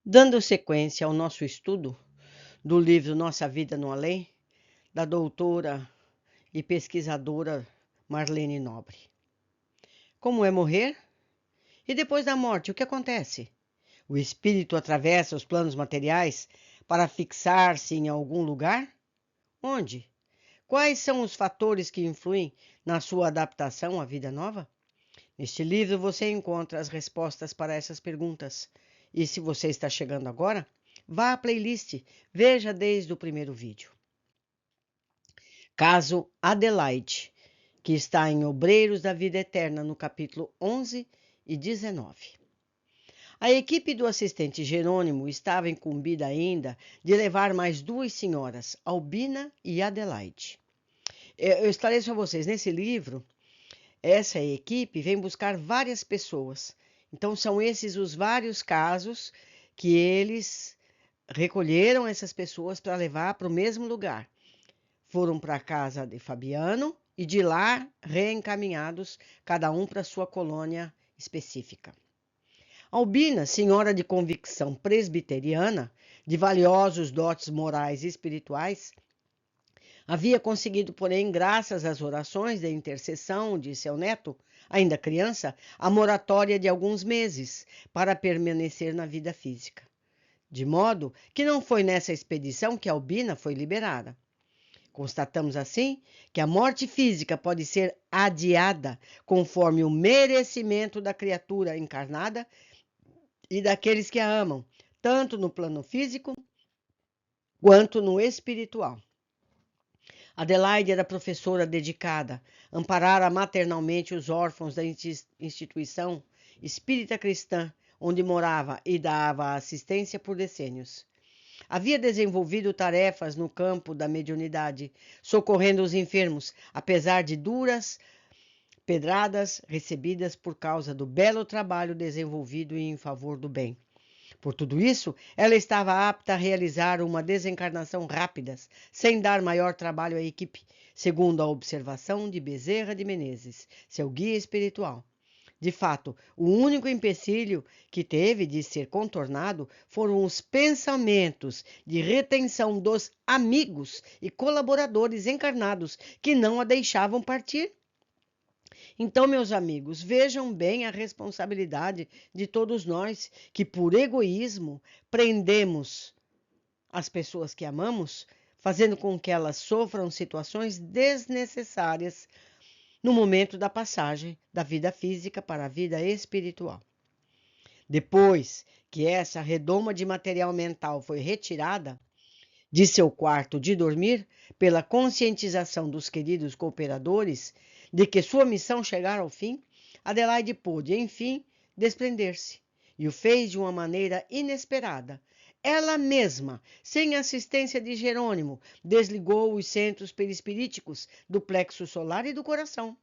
Dando sequência ao nosso estudo do livro Nossa Vida no Além, da doutora e pesquisadora Marlene Nobre. Como é morrer? E depois da morte, o que acontece? O espírito atravessa os planos materiais para fixar-se em algum lugar? Onde? Quais são os fatores que influem na sua adaptação à vida nova? Neste livro você encontra as respostas para essas perguntas. E se você está chegando agora, vá à playlist, veja desde o primeiro vídeo. Caso Adelaide, que está em Obreiros da Vida Eterna, no capítulo 11 e 19. A equipe do assistente Jerônimo estava incumbida ainda de levar mais duas senhoras, Albina e Adelaide. Eu esclareço a vocês, nesse livro, essa equipe vem buscar várias pessoas. Então, são esses os vários casos que eles recolheram essas pessoas para levar para o mesmo lugar. Foram para a casa de Fabiano e de lá reencaminhados, cada um para sua colônia específica. Albina, senhora de convicção presbiteriana, de valiosos dotes morais e espirituais, havia conseguido, porém, graças às orações de intercessão de seu neto, ainda criança, a moratória de alguns meses para permanecer na vida física. De modo que não foi nessa expedição que Albina foi liberada. Constatamos assim que a morte física pode ser adiada conforme o merecimento da criatura encarnada e daqueles que a amam, tanto no plano físico quanto no espiritual. Adelaide era professora dedicada, amparara maternalmente os órfãos da instituição espírita cristã, onde morava e dava assistência por decênios. Havia desenvolvido tarefas no campo da mediunidade, socorrendo os enfermos, apesar de duras pedradas recebidas por causa do belo trabalho desenvolvido em favor do bem. Por tudo isso, ela estava apta a realizar uma desencarnação rápida, sem dar maior trabalho à equipe, segundo a observação de Bezerra de Menezes, seu guia espiritual. De fato, o único empecilho que teve de ser contornado foram os pensamentos de retenção dos amigos e colaboradores encarnados que não a deixavam partir. Então, meus amigos, vejam bem a responsabilidade de todos nós que, por egoísmo, prendemos as pessoas que amamos, fazendo com que elas sofram situações desnecessárias no momento da passagem da vida física para a vida espiritual. Depois que essa redoma de material mental foi retirada de seu quarto de dormir, pela conscientização dos queridos cooperadores de que sua missão chegara ao fim, Adelaide pôde, enfim, desprender-se, e o fez de uma maneira inesperada. Ela mesma, sem assistência de Jerônimo, desligou os centros perispiríticos do plexo solar e do coração.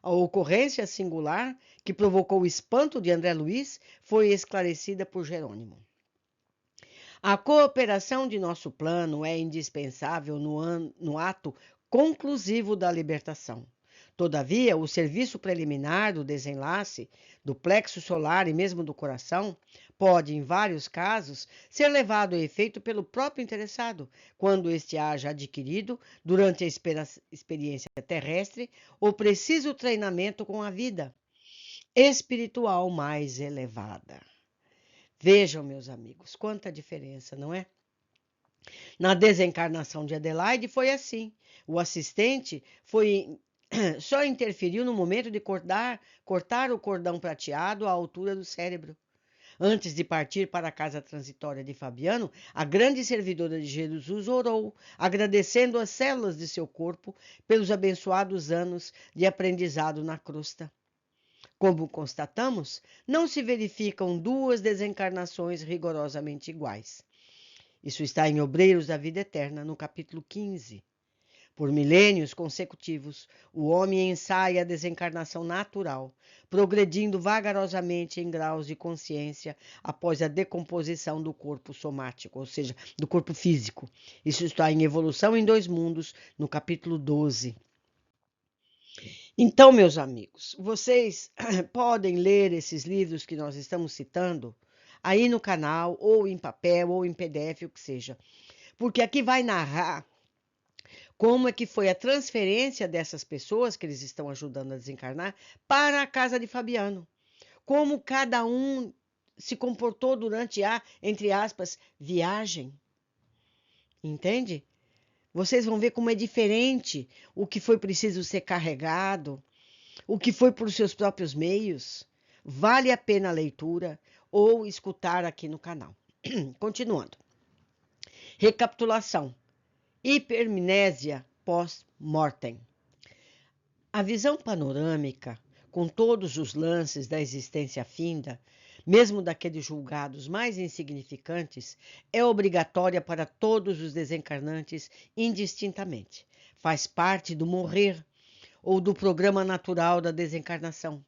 A ocorrência singular, que provocou o espanto de André Luiz, foi esclarecida por Jerônimo. A cooperação de nosso plano é indispensável no ato conclusivo da libertação. Todavia, o serviço preliminar do desenlace do plexo solar e mesmo do coração pode, em vários casos, ser levado a efeito pelo próprio interessado, quando este haja adquirido, durante a experiência terrestre, o preciso treinamento com a vida espiritual mais elevada. Vejam, meus amigos, quanta diferença, não é? Na desencarnação de Adelaide foi assim. O assistente só interferiu no momento de cortar o cordão prateado à altura do cérebro. Antes de partir para a casa transitória de Fabiano, a grande servidora de Jesus orou, agradecendo as células de seu corpo pelos abençoados anos de aprendizado na crosta. Como constatamos, não se verificam duas desencarnações rigorosamente iguais. Isso está em Obreiros da Vida Eterna, no capítulo 15. Por milênios consecutivos, o homem ensaia a desencarnação natural, progredindo vagarosamente em graus de consciência após a decomposição do corpo somático, ou seja, do corpo físico. Isso está em Evolução em Dois Mundos, no capítulo 12. Então, meus amigos, vocês podem ler esses livros que nós estamos citando aí no canal, ou em papel, ou em PDF, o que seja. Porque aqui vai narrar como é que foi a transferência dessas pessoas que eles estão ajudando a desencarnar para a casa de Fabiano. Como cada um se comportou durante a, entre aspas, viagem. Entende? Vocês vão ver como é diferente o que foi preciso ser carregado, o que foi por seus próprios meios. Vale a pena a leitura ou escutar aqui no canal. Continuando. Recapitulação. Hipermnésia pós-mortem. A visão panorâmica, com todos os lances da existência finda, mesmo daqueles julgados mais insignificantes, é obrigatória para todos os desencarnantes indistintamente. Faz parte do morrer ou do programa natural da desencarnação.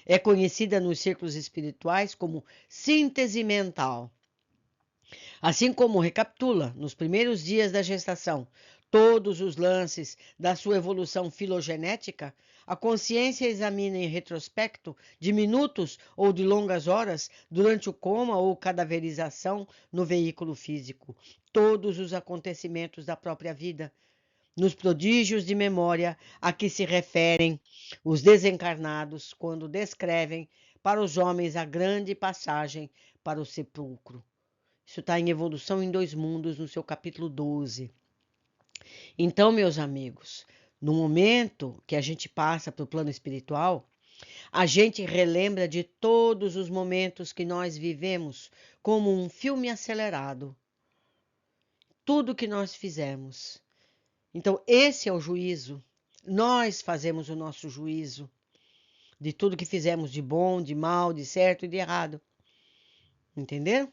É conhecida nos círculos espirituais como síntese mental. Assim como recapitula, nos primeiros dias da gestação, todos os lances da sua evolução filogenética, a consciência examina em retrospecto, de minutos ou de longas horas, durante o coma ou cadaverização no veículo físico, todos os acontecimentos da própria vida, nos prodígios de memória a que se referem os desencarnados quando descrevem para os homens a grande passagem para o sepulcro. Isso está em Evolução em Dois Mundos, no seu capítulo 12. Então, meus amigos, no momento que a gente passa para o plano espiritual, a gente relembra de todos os momentos que nós vivemos como um filme acelerado. Tudo que nós fizemos. Então, esse é o juízo. Nós fazemos o nosso juízo de tudo que fizemos de bom, de mal, de certo e de errado. Entenderam?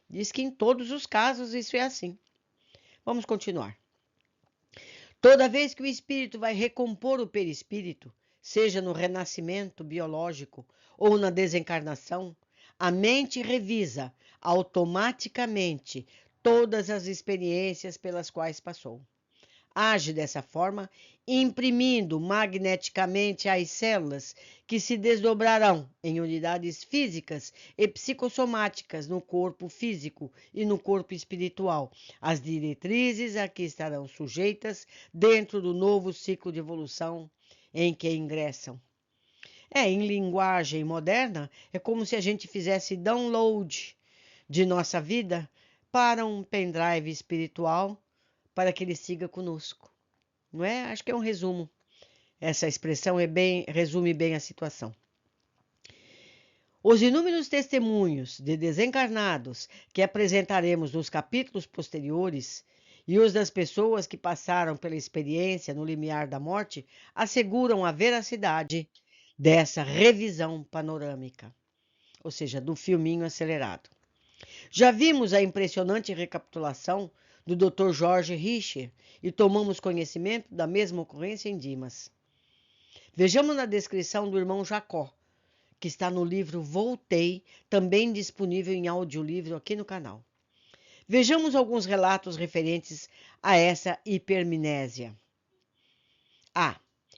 Diz que em todos os casos isso é assim. Vamos continuar. Toda vez que o espírito vai recompor o perispírito, seja no renascimento biológico ou na desencarnação, a mente revisa automaticamente todas as experiências pelas quais passou. Age dessa forma, imprimindo magneticamente às células que se desdobrarão em unidades físicas e psicossomáticas no corpo físico e no corpo espiritual, as diretrizes a que estarão sujeitas dentro do novo ciclo de evolução em que ingressam. Em linguagem moderna, é como se a gente fizesse download de nossa vida para um pendrive espiritual para que ele siga conosco. Não é? Acho que é um resumo. Essa expressão resume bem a situação. Os inúmeros testemunhos de desencarnados que apresentaremos nos capítulos posteriores e os das pessoas que passaram pela experiência no limiar da morte asseguram a veracidade dessa revisão panorâmica, ou seja, do filminho acelerado. Já vimos a impressionante recapitulação do Dr. Jorge Richer e tomamos conhecimento da mesma ocorrência em Dimas. Vejamos na descrição do irmão Jacó, que está no livro Voltei, também disponível em audiolivro aqui no canal. Vejamos alguns relatos referentes a essa hipermnésia.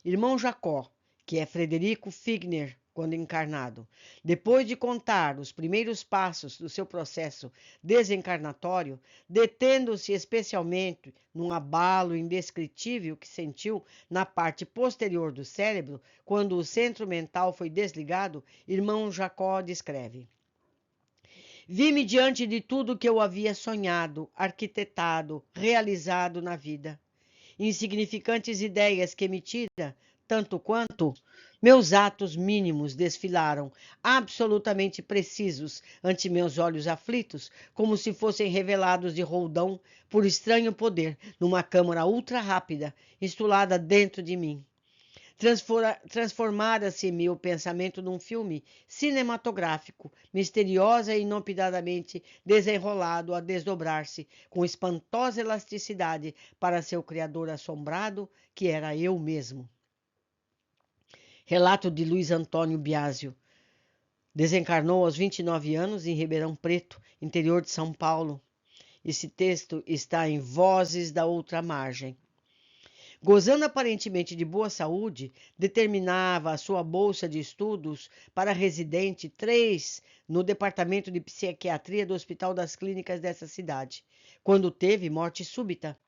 Irmão Jacó, que é Frederico Figner, quando encarnado, depois de contar os primeiros passos do seu processo desencarnatório, detendo-se especialmente num abalo indescritível que sentiu na parte posterior do cérebro, quando o centro mental foi desligado, irmão Jacó descreve: Vi-me diante de tudo que eu havia sonhado, arquitetado, realizado na vida. Insignificantes ideias que emitira, tanto quanto meus atos mínimos desfilaram, absolutamente precisos, ante meus olhos aflitos, como se fossem revelados de roldão por estranho poder, numa câmara ultra rápida, instalada dentro de mim. Transformara-se-me o pensamento num filme cinematográfico, misteriosa e inopinadamente desenrolado a desdobrar-se com espantosa elasticidade para seu criador assombrado, que era eu mesmo. Relato de Luiz Antônio Biásio. Desencarnou aos 29 anos em Ribeirão Preto, interior de São Paulo. Esse texto está em Vozes da Outra Margem. Gozando aparentemente de boa saúde, determinava a sua bolsa de estudos para residente 3 no departamento de psiquiatria do Hospital das Clínicas dessa cidade, quando teve morte súbita,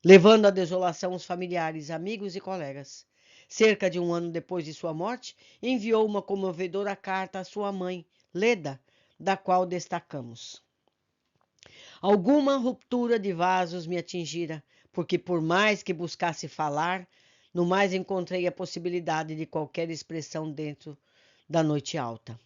levando à desolação os familiares, amigos e colegas. Cerca de um ano depois de sua morte, enviou uma comovedora carta à sua mãe, Leda, da qual destacamos. Alguma ruptura de vasos me atingira, porque por mais que buscasse falar, no mais encontrei a possibilidade de qualquer expressão dentro da noite alta.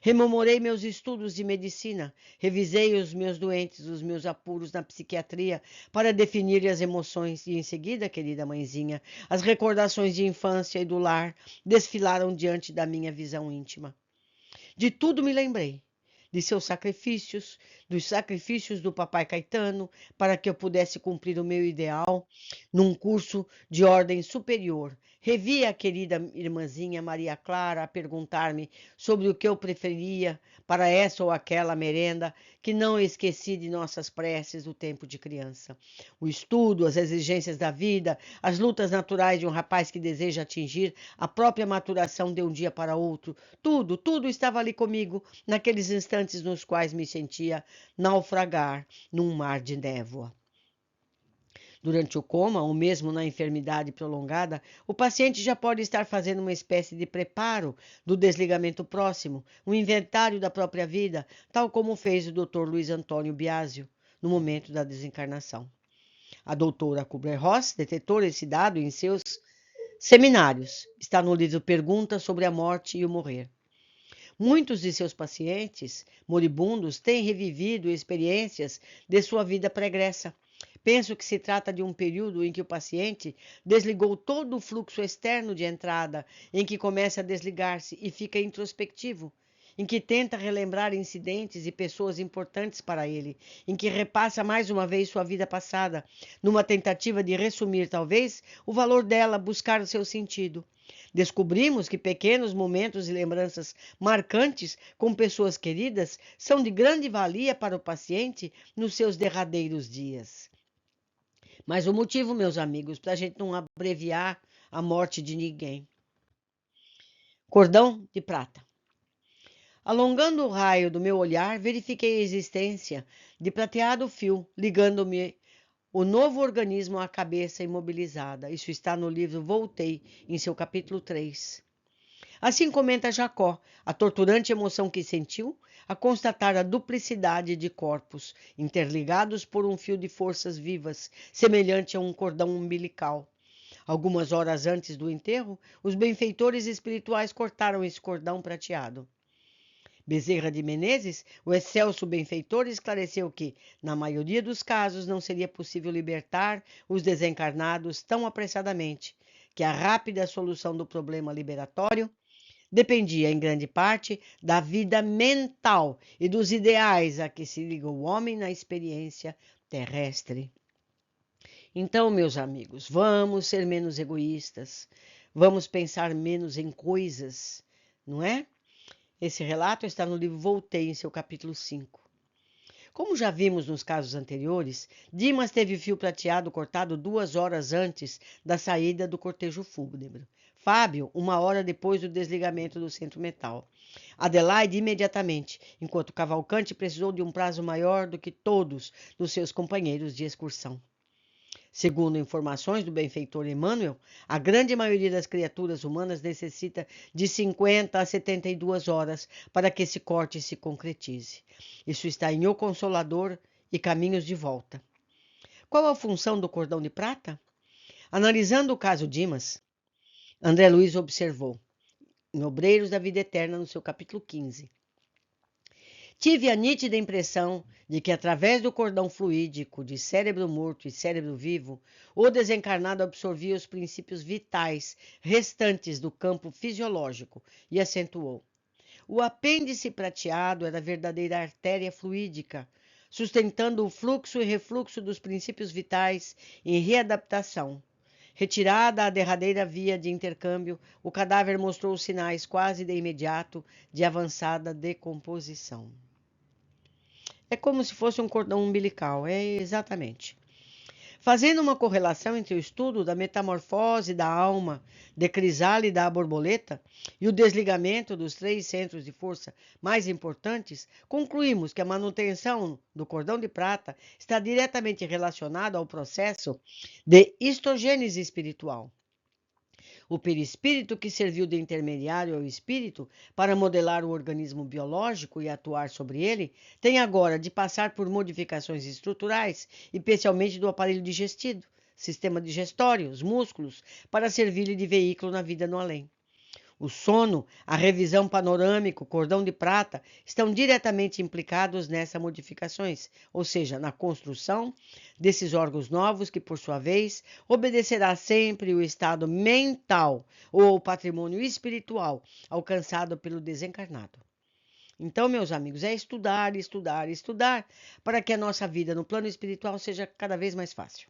Rememorei meus estudos de medicina, revisei os meus doentes, os meus apuros na psiquiatria, para definir as emoções, e em seguida, querida mãezinha, as recordações de infância e do lar desfilaram diante da minha visão íntima. De tudo me lembrei, de seus sacrifícios, dos sacrifícios do papai Caetano, para que eu pudesse cumprir o meu ideal num curso de ordem superior. Revi a querida irmãzinha Maria Clara a perguntar-me sobre o que eu preferia para essa ou aquela merenda, que não esqueci de nossas preces do tempo de criança. O estudo, as exigências da vida, as lutas naturais de um rapaz que deseja atingir a própria maturação de um dia para outro, tudo estava ali comigo, naqueles instantes nos quais me sentia naufragar num mar de névoa. Durante o coma, ou mesmo na enfermidade prolongada, o paciente já pode estar fazendo uma espécie de preparo do desligamento próximo, um inventário da própria vida, tal como fez o Dr. Luiz Antônio Biasio no momento da desencarnação. A doutora Kubler-Ross detectou esse dado em seus seminários. Está no livro Perguntas sobre a Morte e o Morrer. Muitos de seus pacientes moribundos têm revivido experiências de sua vida pregressa. Penso que se trata de um período em que o paciente desligou todo o fluxo externo de entrada, em que começa a desligar-se e fica introspectivo, em que tenta relembrar incidentes e pessoas importantes para ele, em que repassa mais uma vez sua vida passada, numa tentativa de resumir, talvez, o valor dela, buscar o seu sentido. Descobrimos que pequenos momentos e lembranças marcantes com pessoas queridas são de grande valia para o paciente nos seus derradeiros dias. Mas o motivo, meus amigos, para a gente não abreviar a morte de ninguém. Cordão de prata. Alongando o raio do meu olhar, verifiquei a existência de prateado fio, ligando-me o novo organismo à cabeça imobilizada. Isso está no livro Voltei, em seu capítulo 3. Assim comenta Jacó, a torturante emoção que sentiu a constatar a duplicidade de corpos, interligados por um fio de forças vivas, semelhante a um cordão umbilical. Algumas horas antes do enterro, os benfeitores espirituais cortaram esse cordão prateado. Bezerra de Menezes, o excelso benfeitor, esclareceu que, na maioria dos casos, não seria possível libertar os desencarnados tão apressadamente, que a rápida solução do problema liberatório dependia, em grande parte, da vida mental e dos ideais a que se liga o homem na experiência terrestre. Então, meus amigos, vamos ser menos egoístas, vamos pensar menos em coisas, não é? Esse relato está no livro Voltei, em seu capítulo 5. Como já vimos nos casos anteriores, Dimas teve fio prateado cortado 2 horas antes da saída do cortejo fúnebre. Fábio, 1 hora depois do desligamento do centro metal. Adelaide, imediatamente, enquanto Cavalcante precisou de um prazo maior do que todos os seus companheiros de excursão. Segundo informações do benfeitor Emmanuel, a grande maioria das criaturas humanas necessita de 50 a 72 horas para que esse corte se concretize. Isso está em O Consolador e Caminhos de Volta. Qual a função do cordão de prata? Analisando o caso Dimas, André Luiz observou, em Obreiros da Vida Eterna, no seu capítulo 15. Tive a nítida impressão de que, através do cordão fluídico de cérebro morto e cérebro vivo, o desencarnado absorvia os princípios vitais restantes do campo fisiológico e acentuou. O apêndice prateado era a verdadeira artéria fluídica, sustentando o fluxo e refluxo dos princípios vitais em readaptação. Retirada a derradeira via de intercâmbio, o cadáver mostrou sinais quase de imediato de avançada decomposição. É como se fosse um cordão umbilical, é exatamente. Fazendo uma correlação entre o estudo da metamorfose da alma de crisálida à borboleta e o desligamento dos 3 centros de força mais importantes, concluímos que a manutenção do cordão de prata está diretamente relacionada ao processo de histogênese espiritual. O perispírito, que serviu de intermediário ao espírito para modelar o organismo biológico e atuar sobre ele, tem agora de passar por modificações estruturais, especialmente do aparelho digestivo, sistema digestório, os músculos, para servir-lhe de veículo na vida no além. O sono, a revisão panorâmica, o cordão de prata estão diretamente implicados nessas modificações, ou seja, na construção desses órgãos novos que, por sua vez, obedecerá sempre o estado mental ou o patrimônio espiritual alcançado pelo desencarnado. Então, meus amigos, é estudar, estudar, estudar para que a nossa vida no plano espiritual seja cada vez mais fácil.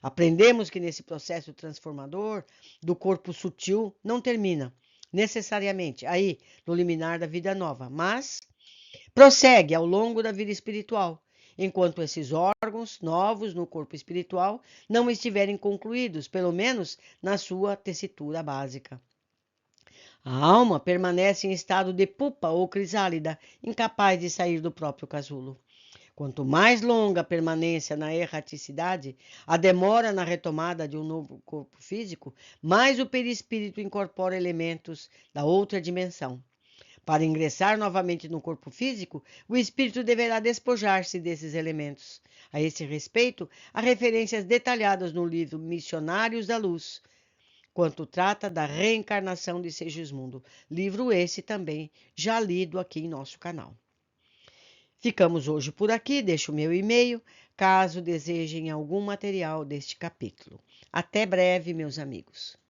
Aprendemos que nesse processo transformador do corpo sutil não termina necessariamente aí no liminar da vida nova, mas prossegue ao longo da vida espiritual, enquanto esses órgãos novos no corpo espiritual não estiverem concluídos, pelo menos na sua tessitura básica. A alma permanece em estado de pupa ou crisálida, incapaz de sair do próprio casulo. Quanto mais longa a permanência na erraticidade, a demora na retomada de um novo corpo físico, mais o perispírito incorpora elementos da outra dimensão. Para ingressar novamente no corpo físico, o espírito deverá despojar-se desses elementos. A esse respeito, há referências detalhadas no livro Missionários da Luz, quanto trata da reencarnação de Segismundo. Livro esse também já lido aqui em nosso canal. Ficamos hoje por aqui, deixo o meu e-mail, caso desejem algum material deste capítulo. Até breve, meus amigos.